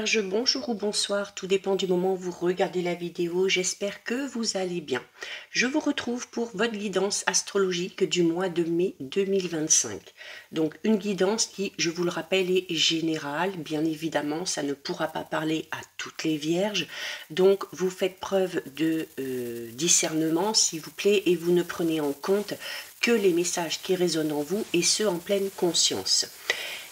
Vierge, bonjour ou bonsoir, tout dépend du moment où vous regardez la vidéo, j'espère que vous allez bien. Je vous retrouve pour votre guidance astrologique du mois de mai 2025. Donc une guidance qui, je vous le rappelle, est générale, bien évidemment, ça ne pourra pas parler à toutes les Vierges, donc vous faites preuve de discernement, s'il vous plaît, et vous ne prenez en compte que les messages qui résonnent en vous, et ce en pleine conscience.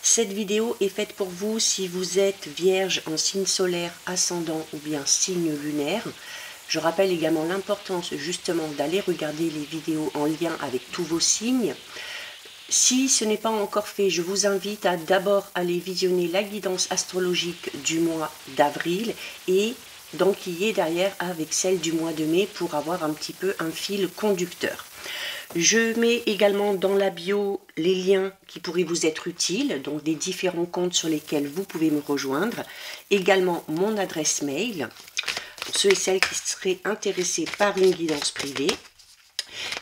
Cette vidéo est faite pour vous si vous êtes vierge en signe solaire, ascendant ou bien signe lunaire. Je rappelle également l'importance justement d'aller regarder les vidéos en lien avec tous vos signes. Si ce n'est pas encore fait, je vous invite à d'abord aller visionner la guidance astrologique du mois d'avril et d'enquiller derrière avec celle du mois de mai pour avoir un petit peu un fil conducteur. Je mets également dans la bio les liens qui pourraient vous être utiles, donc des différents comptes sur lesquels vous pouvez me rejoindre. Également mon adresse mail, pour ceux et celles qui seraient intéressés par une guidance privée.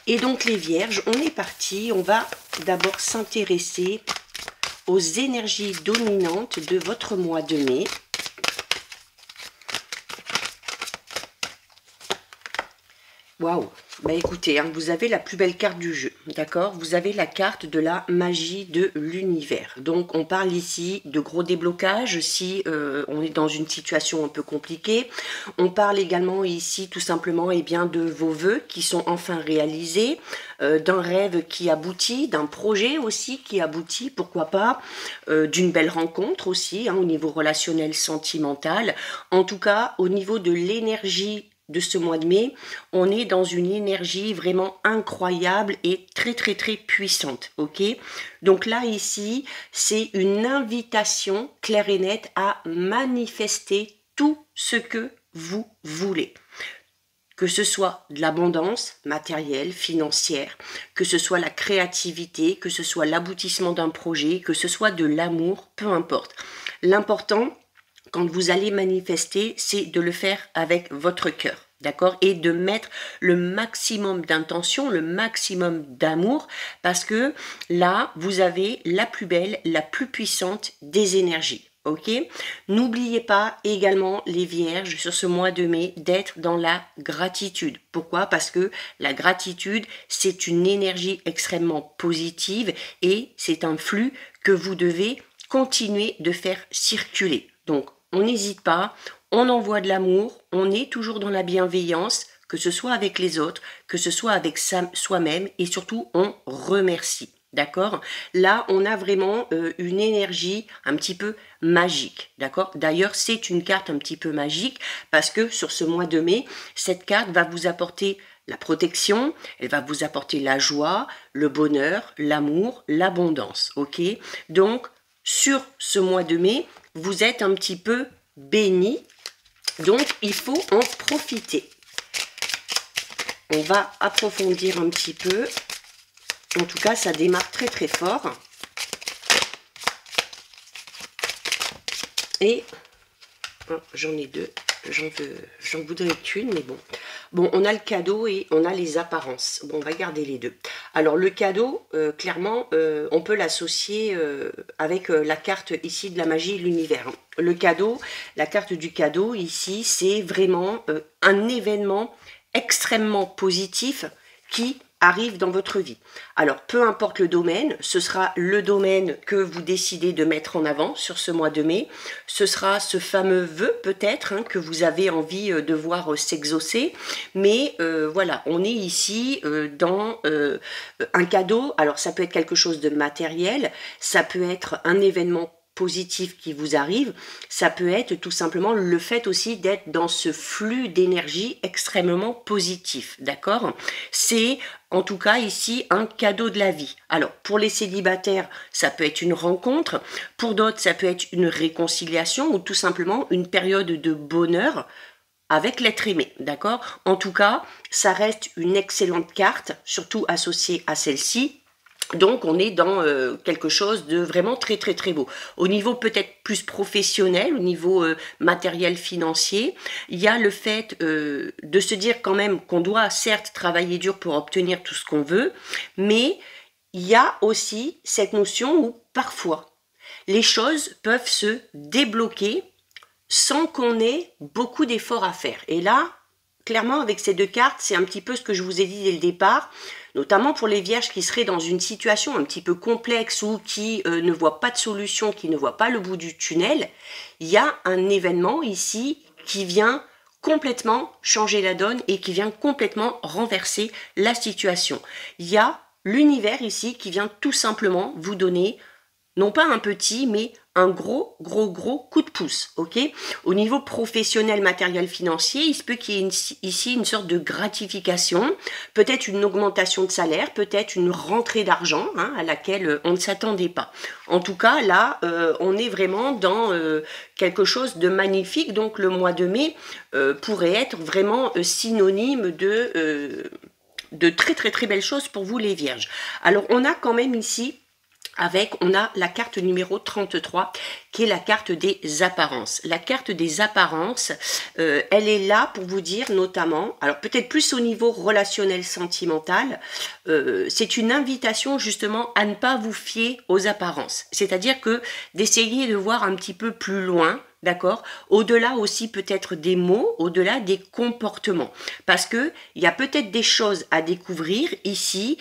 Et donc les Vierges, on est parti, on va d'abord s'intéresser aux énergies dominantes de votre mois de mai. Waouh, bah écoutez, hein, vous avez la plus belle carte du jeu, d'accord? Vous avez la carte de la magie de l'univers. Donc on parle ici de gros déblocage si on est dans une situation un peu compliquée. On parle également ici tout simplement de vos vœux qui sont enfin réalisés, d'un rêve qui aboutit, d'un projet aussi qui aboutit, pourquoi pas, d'une belle rencontre aussi, hein, au niveau relationnel, sentimental. En tout cas, au niveau de l'énergie de ce mois de mai, on est dans une énergie vraiment incroyable et très puissante, ok? Donc là ici, c'est une invitation claire et nette à manifester tout ce que vous voulez. Que ce soit de l'abondance matérielle, financière, que ce soit la créativité, que ce soit l'aboutissement d'un projet, que ce soit de l'amour, peu importe. L'important, quand vous allez manifester, c'est de le faire avec votre cœur, d'accord? Et de mettre le maximum d'intention, le maximum d'amour, parce que là, vous avez la plus belle, la plus puissante des énergies, ok? N'oubliez pas également, les Vierges, sur ce mois de mai, d'être dans la gratitude. Pourquoi? Parce que la gratitude, c'est une énergie extrêmement positive et c'est un flux que vous devez continuer de faire circuler. Donc, on n'hésite pas, on envoie de l'amour, on est toujours dans la bienveillance, que ce soit avec les autres, que ce soit avec soi-même, et surtout, on remercie. D'accord? Là, on a vraiment une énergie un petit peu magique. D'accord? D'ailleurs, c'est une carte un petit peu magique parce que sur ce mois de mai, cette carte va vous apporter la protection, elle va vous apporter la joie, le bonheur, l'amour, l'abondance. Ok? Donc, sur ce mois de mai, vous êtes un petit peu béni, donc il faut en profiter. On va approfondir un petit peu. En tout cas, ça démarre très fort. Et j'en ai deux. J'en voudrais qu'une, mais bon. Bon, on a le cadeau et on a les apparences. Bon, on va garder les deux. Alors, le cadeau, clairement, on peut l'associer avec la carte ici de la magie de l'univers. Le cadeau, la carte du cadeau, ici, c'est vraiment un événement extrêmement positif qui arrive dans votre vie. Alors, peu importe le domaine, ce sera le domaine que vous décidez de mettre en avant sur ce mois de mai. Ce sera ce fameux vœu, peut-être, hein, que vous avez envie de voir s'exaucer. Mais voilà, on est ici dans un cadeau. Alors, ça peut être quelque chose de matériel, ça peut être un événement positif qui vous arrive, ça peut être tout simplement le fait aussi d'être dans ce flux d'énergie extrêmement positif, d'accord? C'est en tout cas ici un cadeau de la vie. Alors pour les célibataires, ça peut être une rencontre, pour d'autres ça peut être une réconciliation ou tout simplement une période de bonheur avec l'être aimé, d'accord? En tout cas, ça reste une excellente carte, surtout associée à celle-ci. Donc on est dans quelque chose de vraiment très beau. Au niveau peut-être plus professionnel, au niveau matériel financier, il y a le fait de se dire quand même qu'on doit certes travailler dur pour obtenir tout ce qu'on veut, mais il y a aussi cette notion où parfois les choses peuvent se débloquer sans qu'on ait beaucoup d'efforts à faire. Et là, clairement, avec ces deux cartes, c'est un petit peu ce que je vous ai dit dès le départ, notamment pour les vierges qui seraient dans une situation un petit peu complexe ou qui ne voient pas de solution, qui ne voient pas le bout du tunnel. Il y a un événement ici qui vient complètement changer la donne et qui vient complètement renverser la situation. Il y a l'univers ici qui vient tout simplement vous donner, non pas un petit, mais un gros coup de pouce, ok? Au niveau professionnel, matériel, financier, il se peut qu'il y ait ici une sorte de gratification, peut-être une augmentation de salaire, peut-être une rentrée d'argent à laquelle on ne s'attendait pas. En tout cas, là, on est vraiment dans quelque chose de magnifique, donc le mois de mai pourrait être vraiment synonyme de très belles choses pour vous les vierges. Alors, on a quand même ici on a la carte numéro 33 qui est la carte des apparences. La carte des apparences, elle est là pour vous dire notamment, alors peut-être plus au niveau relationnel sentimental, c'est une invitation justement à ne pas vous fier aux apparences. C'est-à-dire que d'essayer de voir un petit peu plus loin, d'accord, au-delà aussi peut-être des mots, au-delà des comportements. Parce qu'il y a peut-être des choses à découvrir ici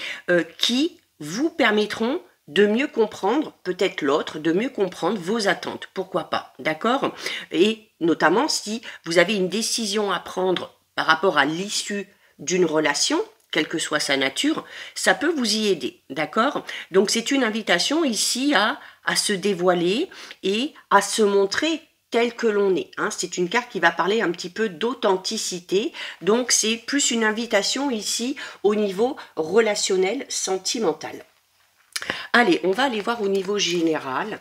qui vous permettront de mieux comprendre peut-être l'autre, de mieux comprendre vos attentes, pourquoi pas, d'accord? Et notamment si vous avez une décision à prendre par rapport à l'issue d'une relation, quelle que soit sa nature, ça peut vous y aider, d'accord? Donc c'est une invitation ici à se dévoiler et à se montrer tel que l'on est. C'est une carte qui va parler un petit peu d'authenticité, donc c'est plus une invitation ici au niveau relationnel, sentimental. Allez, on va aller voir au niveau général.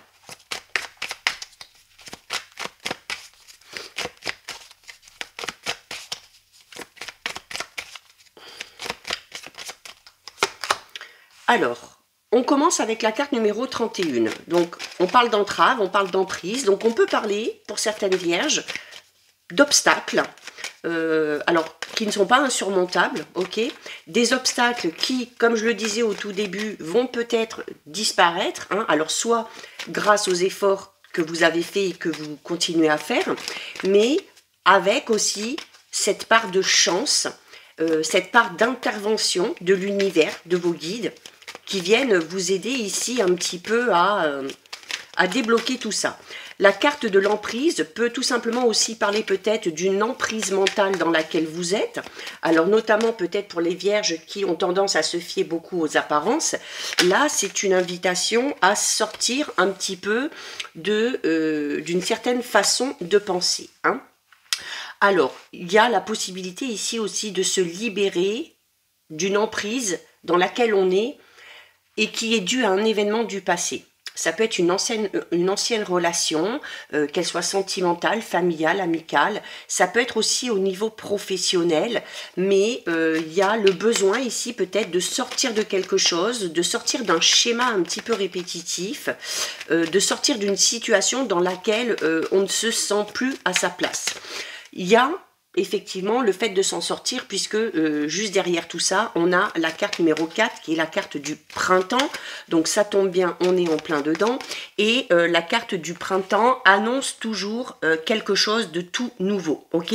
Alors, on commence avec la carte numéro 31. Donc, on parle d'entrave, on parle d'emprise. Donc, on peut parler, pour certaines vierges, d'obstacles. Alors, qui ne sont pas insurmontables, ok, des obstacles qui, comme je le disais au tout début, vont peut-être disparaître, alors soit grâce aux efforts que vous avez faits et que vous continuez à faire, mais avec aussi cette part de chance, cette part d'intervention de l'univers, de vos guides, qui viennent vous aider ici un petit peu à débloquer tout ça. La carte de l'emprise peut tout simplement aussi parler peut-être d'une emprise mentale dans laquelle vous êtes. Alors notamment peut-être pour les vierges qui ont tendance à se fier beaucoup aux apparences. Là, c'est une invitation à sortir un petit peu d'une certaine façon de penser. Alors, il y a la possibilité ici aussi de se libérer d'une emprise dans laquelle on est et qui est due à un événement du passé. Ça peut être une ancienne relation, qu'elle soit sentimentale, familiale, amicale. Ça peut être aussi au niveau professionnel, mais il y a le besoin ici peut-être de sortir de quelque chose, de sortir d'un schéma un petit peu répétitif, de sortir d'une situation dans laquelle on ne se sent plus à sa place. Il y a effectivement le fait de s'en sortir puisque juste derrière tout ça on a la carte numéro 4 qui est la carte du printemps, donc ça tombe bien, on est en plein dedans et la carte du printemps annonce toujours quelque chose de tout nouveau, ok?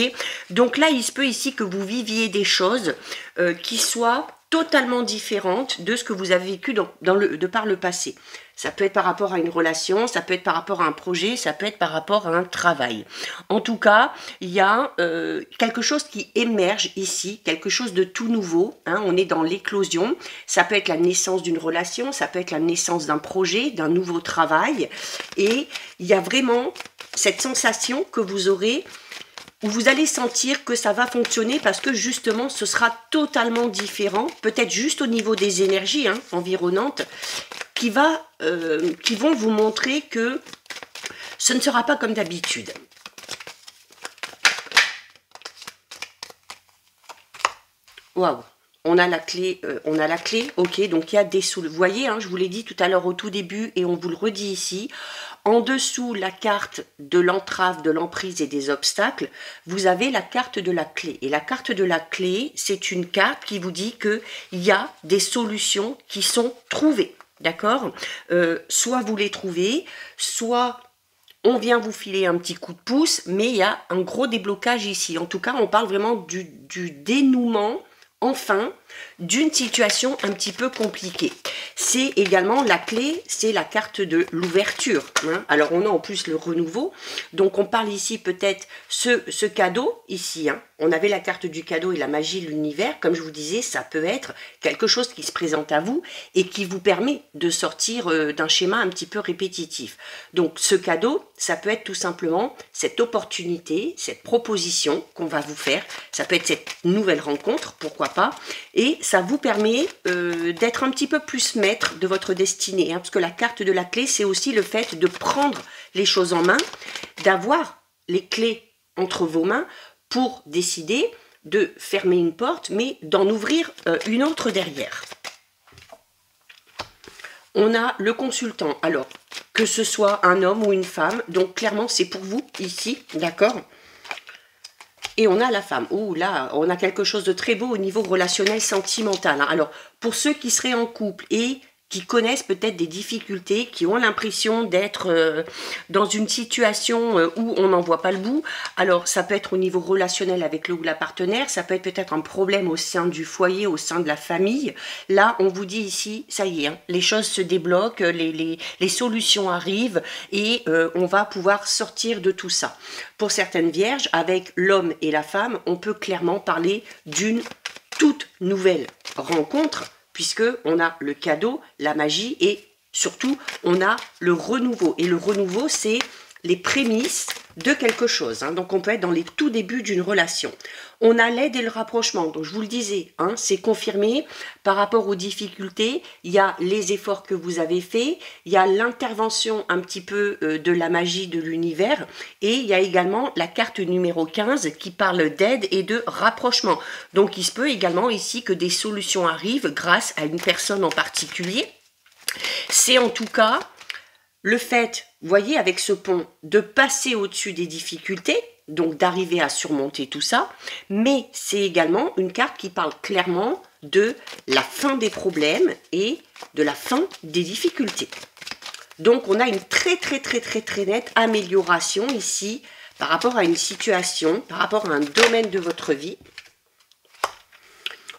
Donc là il se peut ici que vous viviez des choses qui soient totalement différentes de ce que vous avez vécu de par le passé. Ça peut être par rapport à une relation, ça peut être par rapport à un projet, ça peut être par rapport à un travail. En tout cas, il y a quelque chose qui émerge ici, quelque chose de tout nouveau. On est dans l'éclosion. Ça peut être la naissance d'une relation, ça peut être la naissance d'un projet, d'un nouveau travail. Et il y a vraiment cette sensation que vous aurez, où vous allez sentir que ça va fonctionner parce que justement ce sera totalement différent, peut-être juste au niveau des énergies environnantes, qui vont vous montrer que ce ne sera pas comme d'habitude. Waouh, on a la clé, ok, donc il y a des sous. Vous voyez, je vous l'ai dit tout à l'heure au tout début et on vous le redit ici. En dessous, la carte de l'entrave, de l'emprise et des obstacles, vous avez la carte de la clé. Et la carte de la clé, c'est une carte qui vous dit qu'il y a des solutions qui sont trouvées. D'accord, soit vous les trouvez, soit on vient vous filer un petit coup de pouce, mais il y a un gros déblocage ici. En tout cas, on parle vraiment du dénouement, enfin, d'une situation un petit peu compliquée. C'est également la clé, c'est la carte de l'ouverture. Hein. Alors, on a en plus le renouveau. Donc, on parle ici peut-être ce cadeau, ici. Hein. On avait la carte du cadeau et la magie de l'univers. Comme je vous disais, ça peut être quelque chose qui se présente à vous et qui vous permet de sortir d'un schéma un petit peu répétitif. Donc, ce cadeau, ça peut être tout simplement cette opportunité, cette proposition qu'on va vous faire. Ça peut être cette nouvelle rencontre, pourquoi pas. Et ça vous permet d'être un petit peu plus maître de votre destinée. Hein, parce que la carte de la clé, c'est aussi le fait de prendre les choses en main, d'avoir les clés entre vos mains pour décider de fermer une porte, mais d'en ouvrir une autre derrière. On a le consultant. Alors, que ce soit un homme ou une femme, donc clairement, c'est pour vous ici, d'accord ? Et on a la femme. Ouh là, on a quelque chose de très beau au niveau relationnel sentimental. Hein. Alors, pour ceux qui seraient en couple et qui connaissent peut-être des difficultés, qui ont l'impression d'être dans une situation où on n'en voit pas le bout. Alors, ça peut être au niveau relationnel avec le ou la partenaire, ça peut être peut-être un problème au sein du foyer, au sein de la famille. Là, on vous dit ici, ça y est, hein, les choses se débloquent, les solutions arrivent et on va pouvoir sortir de tout ça. Pour certaines vierges, avec l'homme et la femme, on peut clairement parler d'une toute nouvelle rencontre, puisqu'on a le cadeau, la magie et surtout, on a le renouveau. Et le renouveau, c'est les prémices de quelque chose. Hein. Donc, on peut être dans les tout débuts d'une relation. On a l'aide et le rapprochement. Donc, je vous le disais, hein, c'est confirmé par rapport aux difficultés. Il y a les efforts que vous avez faits. Il y a l'intervention un petit peu de la magie de l'univers. Et il y a également la carte numéro 15 qui parle d'aide et de rapprochement. Donc, il se peut également ici que des solutions arrivent grâce à une personne en particulier. C'est en tout cas le fait, vous voyez, avec ce pont, de passer au-dessus des difficultés, donc d'arriver à surmonter tout ça, mais c'est également une carte qui parle clairement de la fin des problèmes et de la fin des difficultés. Donc on a une très nette amélioration ici par rapport à une situation, par rapport à un domaine de votre vie.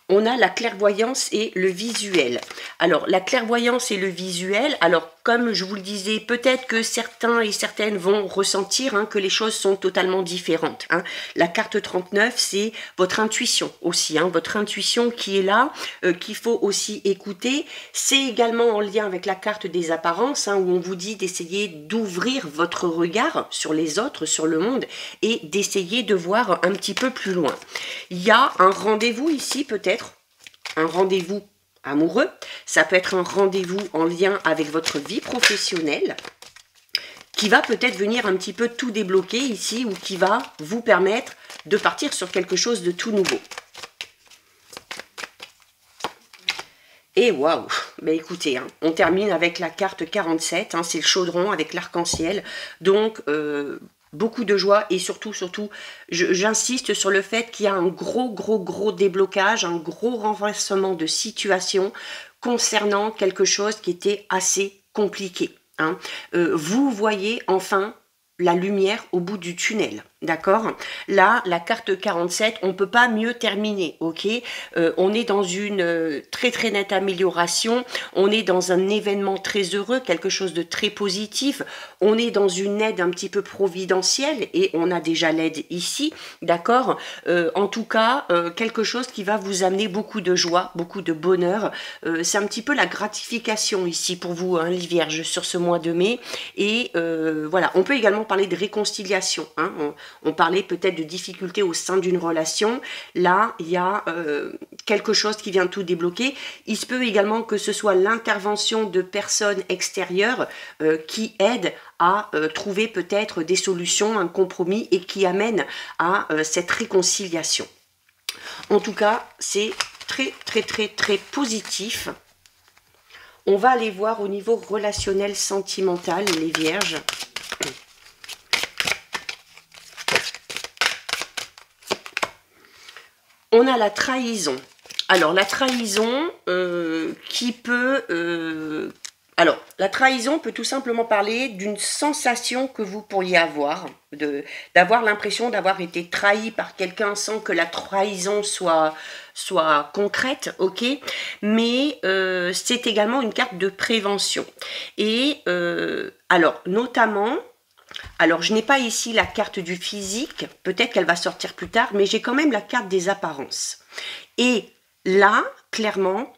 On a la clairvoyance et le visuel. Alors, la clairvoyance et le visuel, alors comme je vous le disais, peut-être que certains et certaines vont ressentir hein, que les choses sont totalement différentes. Hein. La carte 39, c'est votre intuition aussi, hein, votre intuition qui est là, qu'il faut aussi écouter. C'est également en lien avec la carte des apparences, hein, où on vous dit d'essayer d'ouvrir votre regard sur les autres, sur le monde, et d'essayer de voir un petit peu plus loin. Il y a un rendez-vous ici, peut-être, un rendez-vous amoureux, ça peut être un rendez-vous en lien avec votre vie professionnelle qui va peut-être venir un petit peu tout débloquer ici ou qui va vous permettre de partir sur quelque chose de tout nouveau. Et waouh, ben écoutez, hein, on termine avec la carte 47, hein, c'est le chaudron avec l'arc-en-ciel, donc beaucoup de joie et surtout, j'insiste sur le fait qu'il y a un gros déblocage, un gros renversement de situation concernant quelque chose qui était assez compliqué. Hein. Vous voyez enfin la lumière au bout du tunnel, d'accord? Là, la carte 47, on ne peut pas mieux terminer, ok? On est dans une très nette amélioration, on est dans un événement très heureux, quelque chose de très positif, on est dans une aide un petit peu providentielle et on a déjà l'aide ici, d'accord? En tout cas, quelque chose qui va vous amener beaucoup de joie, beaucoup de bonheur. C'est un petit peu la gratification ici pour vous, hein, les vierges, sur ce mois de mai. Et voilà, on peut également parler de réconciliation, hein. On parlait peut-être de difficultés au sein d'une relation. Là, il y a quelque chose qui vient tout débloquer. Il se peut également que ce soit l'intervention de personnes extérieures qui aident à trouver peut-être des solutions, un compromis et qui amènent à cette réconciliation. En tout cas, c'est très positif. On va aller voir au niveau relationnel sentimental, les vierges. On a la trahison. Alors, la trahison qui peut Alors, la trahison peut tout simplement parler d'une sensation que vous pourriez avoir, d'avoir l'impression d'avoir été trahi par quelqu'un sans que la trahison soit concrète, ok? Mais c'est également une carte de prévention. Et alors, notamment, alors je n'ai pas ici la carte du physique, peut-être qu'elle va sortir plus tard, mais j'ai quand même la carte des apparences. Et là, clairement,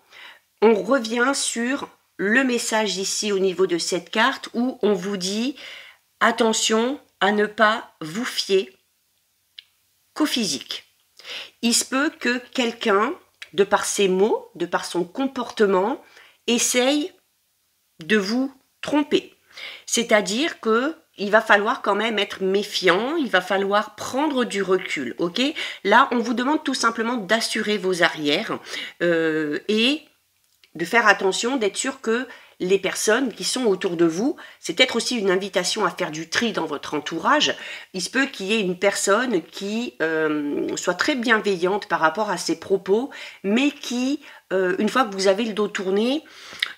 on revient sur le message ici au niveau de cette carte où on vous dit attention à ne pas vous fier qu'au physique. Il se peut que quelqu'un, de par ses mots, de par son comportement, essaye de vous tromper. C'est-à-dire que il va falloir quand même être méfiant, il va falloir prendre du recul, ok? Là, on vous demande tout simplement d'assurer vos arrières et de faire attention, d'être sûr que les personnes qui sont autour de vous, c'est peut-être aussi une invitation à faire du tri dans votre entourage. Il se peut qu'il y ait une personne qui soit très bienveillante par rapport à ses propos, mais qui, une fois que vous avez le dos tourné,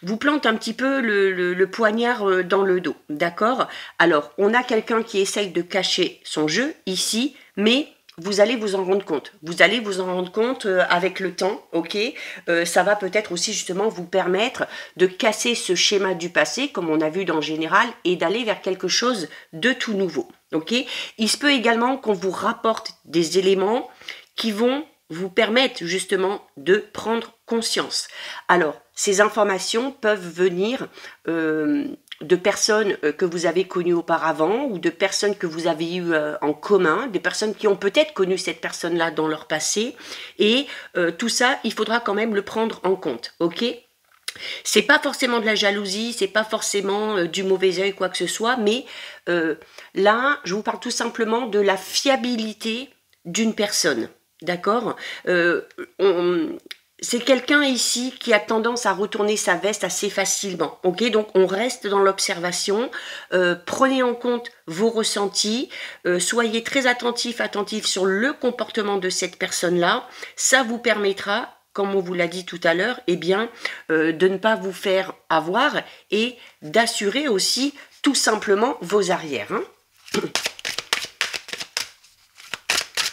vous plante un petit peu le poignard dans le dos, d'accord? Alors, on a quelqu'un qui essaye de cacher son jeu ici, mais vous allez vous en rendre compte. Vous allez vous en rendre compte avec le temps, ok? Ça va peut-être aussi justement vous permettre de casser ce schéma du passé, comme on a vu dans le général, et d'aller vers quelque chose de tout nouveau, ok? Il se peut également qu'on vous rapporte des éléments qui vont vous permettre justement de prendre conscience. Alors, ces informations peuvent venir de personnes que vous avez connues auparavant ou de personnes que vous avez eues en commun, des personnes qui ont peut-être connu cette personne-là dans leur passé. Et tout ça, il faudra quand même le prendre en compte, ok? C'est pas forcément de la jalousie, c'est pas forcément du mauvais œil, quoi que ce soit, mais là, je vous parle tout simplement de la fiabilité d'une personne. D'accord? C'est quelqu'un ici qui a tendance à retourner sa veste assez facilement. Ok, donc on reste dans l'observation. Prenez en compte vos ressentis. Soyez très attentif sur le comportement de cette personne-là. Ça vous permettra, comme on vous l'a dit tout à l'heure, eh bien, de ne pas vous faire avoir et d'assurer aussi tout simplement vos arrières. Hein.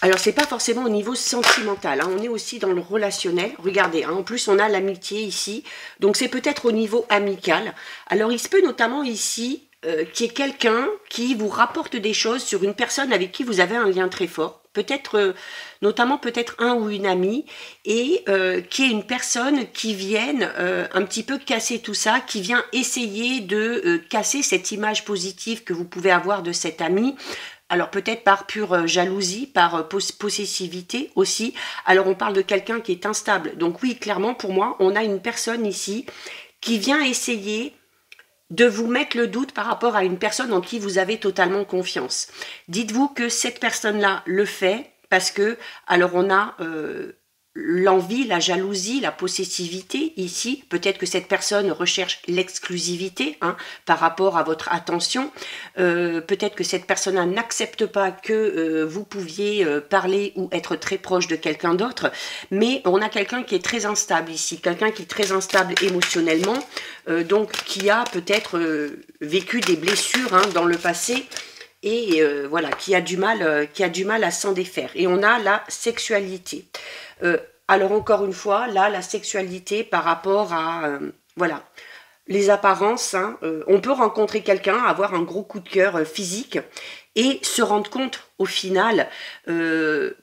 Alors, c'est pas forcément au niveau sentimental, hein, on est aussi dans le relationnel. Regardez, hein, en plus, on a l'amitié ici, donc c'est peut-être au niveau amical. Alors, il se peut notamment ici qu'il y ait quelqu'un qui vous rapporte des choses sur une personne avec qui vous avez un lien très fort. Peut-être, notamment peut-être un ou une amie, et qui est une personne qui vienne un petit peu casser tout ça, qui vient essayer de casser cette image positive que vous pouvez avoir de cet ami. Alors peut-être par pure jalousie, par possessivité aussi. Alors on parle de quelqu'un qui est instable. Donc oui, clairement pour moi, on a une personne ici qui vient essayer de vous mettre le doute par rapport à une personne en qui vous avez totalement confiance. Dites-vous que cette personne-là le fait parce que, alors on a l'envie, la jalousie, la possessivité ici. Peut-être que cette personne recherche l'exclusivité hein, par rapport à votre attention. Peut-être que cette personne n'accepte pas que vous pouviez parler ou être très proche de quelqu'un d'autre. Mais on a quelqu'un qui est très instable ici, quelqu'un qui est très instable émotionnellement, donc qui a peut-être vécu des blessures hein, dans le passé. Et voilà, qui a du mal à s'en défaire. Et on a la sexualité. Alors encore une fois, là, la sexualité par rapport à, voilà, les apparences, hein, on peut rencontrer quelqu'un, avoir un gros coup de cœur physique et se rendre compte au final,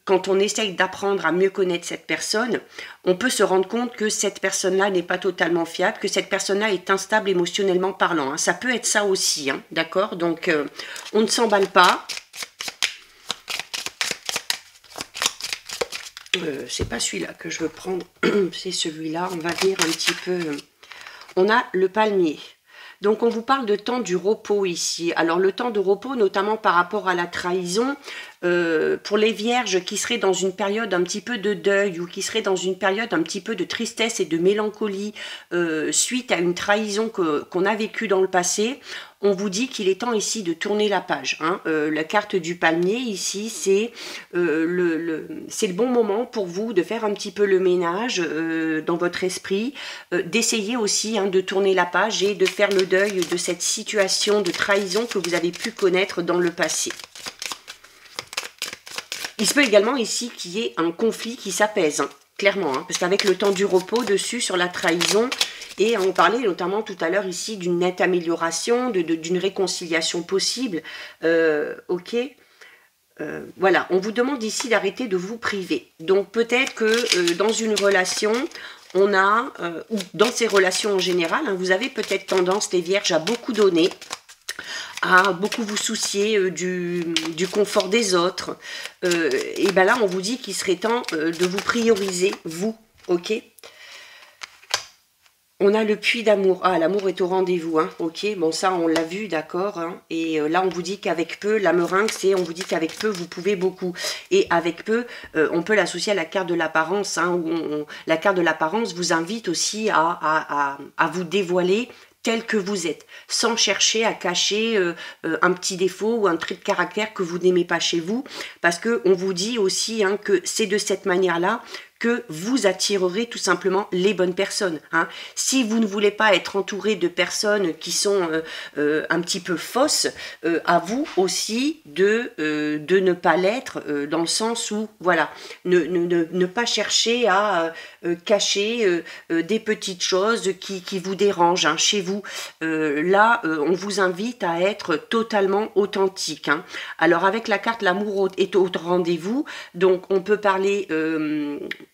quand on essaye d'apprendre à mieux connaître cette personne, on peut se rendre compte que cette personne-là n'est pas totalement fiable, que cette personne-là est instable émotionnellement parlant. Hein. Ça peut être ça aussi, hein, d'accord? Donc, on ne s'emballe pas. C'est pas celui-là que je veux prendre, c'est celui-là. On va venir un petit peu... On a le palmier. Donc, on vous parle de temps du repos ici. Alors, le temps de repos, notamment par rapport à la trahison, pour les vierges qui seraient dans une période un petit peu de deuil ou qui seraient dans une période un petit peu de tristesse et de mélancolie suite à une trahison qu'on a vécue dans le passé, on vous dit qu'il est temps ici de tourner la page. Hein. La carte du palmier ici, c'est le bon moment pour vous de faire un petit peu le ménage dans votre esprit, d'essayer aussi de tourner la page et de faire le deuil de cette situation de trahison que vous avez pu connaître dans le passé. Il se peut également ici qu'il y ait un conflit qui s'apaise, clairement, parce qu'avec le temps du repos dessus sur la trahison, et on parlait notamment tout à l'heure ici d'une nette amélioration, d'une réconciliation possible, ok. Voilà, on vous demande ici d'arrêter de vous priver. Donc peut-être que dans une relation, on a, ou dans ces relations en général, vous avez peut-être tendance, les vierges, à beaucoup donner, à beaucoup vous soucier du confort des autres. Et bien là, on vous dit qu'il serait temps de vous prioriser, vous, ok. On a le puits d'amour. Ah, l'amour est au rendez-vous, ok. Bon, ça, on l'a vu, d'accord. Et là, on vous dit qu'avec peu, la meringue, on vous dit qu'avec peu, vous pouvez beaucoup. Et avec peu, on peut l'associer à la carte de l'apparence, où la carte de l'apparence vous invite aussi à vous dévoiler tel que vous êtes, sans chercher à cacher un petit défaut ou un trait de caractère que vous n'aimez pas chez vous, parce qu'on vous dit aussi que c'est de cette manière-là que vous attirerez tout simplement les bonnes personnes. Si vous ne voulez pas être entouré de personnes qui sont un petit peu fausses, à vous aussi de ne pas l'être, dans le sens où, voilà, ne pas chercher à cacher des petites choses qui vous dérangent chez vous. Là, on vous invite à être totalement authentique. Alors, avec la carte, l'amour est au rendez-vous, donc on peut parler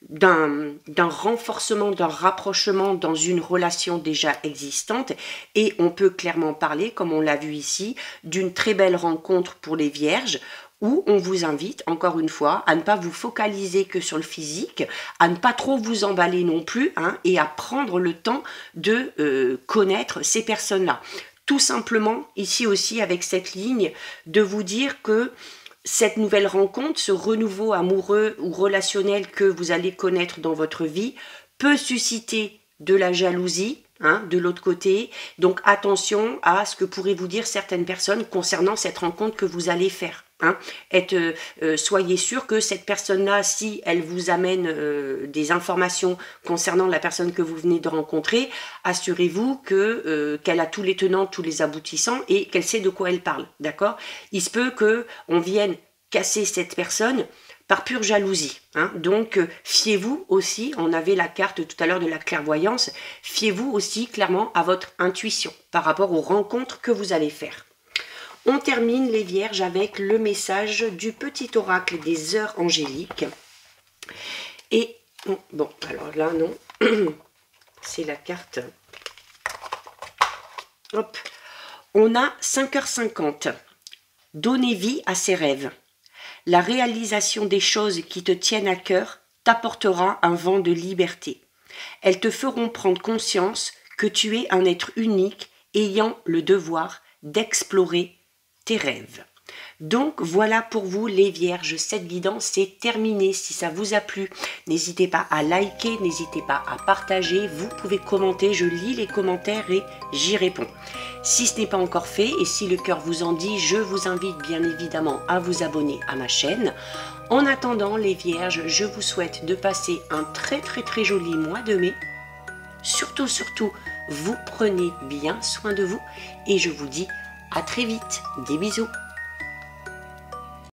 d'un renforcement, d'un rapprochement dans une relation déjà existante, et on peut clairement parler, comme on l'a vu ici, d'une très belle rencontre pour les vierges, où on vous invite, encore une fois, à ne pas vous focaliser que sur le physique, à ne pas trop vous emballer non plus, et à prendre le temps de connaître ces personnes-là. Tout simplement, ici aussi, avec cette ligne, de vous dire que cette nouvelle rencontre, ce renouveau amoureux ou relationnel que vous allez connaître dans votre vie, peut susciter de la jalousie, de l'autre côté. Donc attention à ce que pourraient vous dire certaines personnes concernant cette rencontre que vous allez faire. Soyez sûr que cette personne-là, si elle vous amène des informations concernant la personne que vous venez de rencontrer, assurez-vous qu'elle a tous les tenants, tous les aboutissants et qu'elle sait de quoi elle parle, d'accord? Il se peut qu'on vienne casser cette personne par pure jalousie. Donc, fiez-vous aussi, on avait la carte tout à l'heure de la clairvoyance, fiez-vous aussi clairement à votre intuition par rapport aux rencontres que vous allez faire. On termine les vierges avec le message du petit oracle des heures angéliques. Et, bon, alors là, non, c'est la carte. Hop, on a 5h50. Donnez vie à ses rêves. La réalisation des choses qui te tiennent à cœur t'apportera un vent de liberté. Elles te feront prendre conscience que tu es un être unique ayant le devoir d'explorer tes rêves. Donc voilà pour vous les vierges, cette guidance est terminée. Si ça vous a plu, n'hésitez pas à liker, n'hésitez pas à partager, vous pouvez commenter, je lis les commentaires et j'y réponds. Si ce n'est pas encore fait et si le cœur vous en dit, je vous invite bien évidemment à vous abonner à ma chaîne. En attendant les vierges, je vous souhaite de passer un très joli mois de mai. Surtout, vous prenez bien soin de vous et je vous dis à très vite. Des bisous.